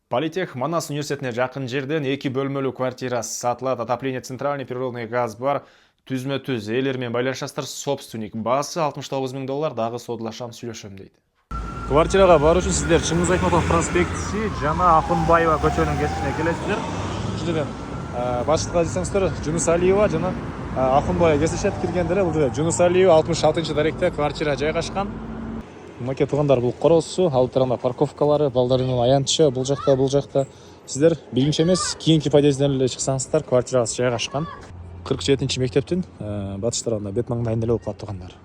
Политех Манас университетіне жақын жерден 2 бөлмелі квартирасы сатылады. Отопление центральный природный газ бар. Түзме-түз елермен байланышастыр собственник. Басы $69.000, дағы содылашам сүйлөшөм дейді. Квартираға бару үшін сіздер Чыңгыз Айтматов проспектісі жана Акунбаева көчөнүн кесишине келесиздер. Ушундан башкытка десеңиздер Жунус Алиева жана Акунбаева кесишет киргендер. Бул Жунус Алиева 66-даректе квартира жайгашкан. Мынакей туугандар, бул коросу, алып таранда парковкалары, балдарынын аянтчы, бул жакта. Сиздер биринчи эмес, кийинки подъездден эле чыксаңыздар, квартирасы жайгашкан. 47-чи мектептин батыш тарабында бет маңдайында эле болуп калат туугандар.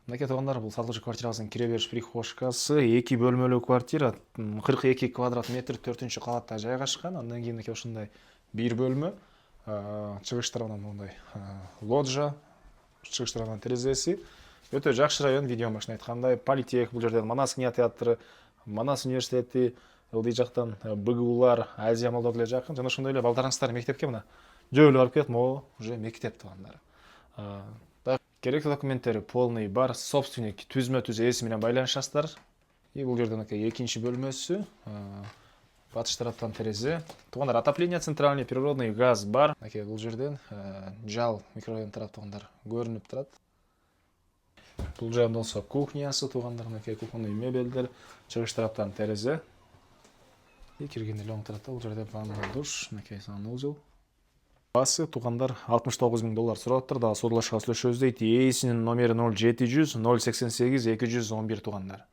Мынакей туугандар, бул сатылчу квартирасынын кире бериш прихожкасы, 2 бөлмөлүү квартира, 42 квадрат метр 4-чү кабатта жайгашкан. Андан кийин ушундай 1 бөлмө, чыгыш тарабынан мындай лоджия, чыгыш тарабынан терезеси. Өтө жакшы район, видео машина айткандай. Политех, бул жерден Манас кинотеатры, Манас университети, ылдый жактан БГУлар, Азия Молдова деле жакын. Жана ошондой эле балдарыңыздар мектепке мына жөө эле барып кетет, могу уже мектеп туугандар. Керектүү документтери полный бар, собственник түзмө-түз ээси менен байланышасыздар. И бул жерден экинчи бөлмөсү, батыш тараптан терезе. Туугандар, отопление центральный природный газ бар. Бул жерден жал микрорайон тарап туугандар көрүнүп турат. Бул жагында болсо кухнясы туугандар, кухонный мебелдер, чыгыш тараптан терезе. И киргенде эле оң тарапта бул жерде ванна, душ, санузел. Басы туугандар $69.000 сурап атыр, дагы содулашкан сүйлөшөбүз дейт. Ээсинин номери 0700 088 211 туугандар.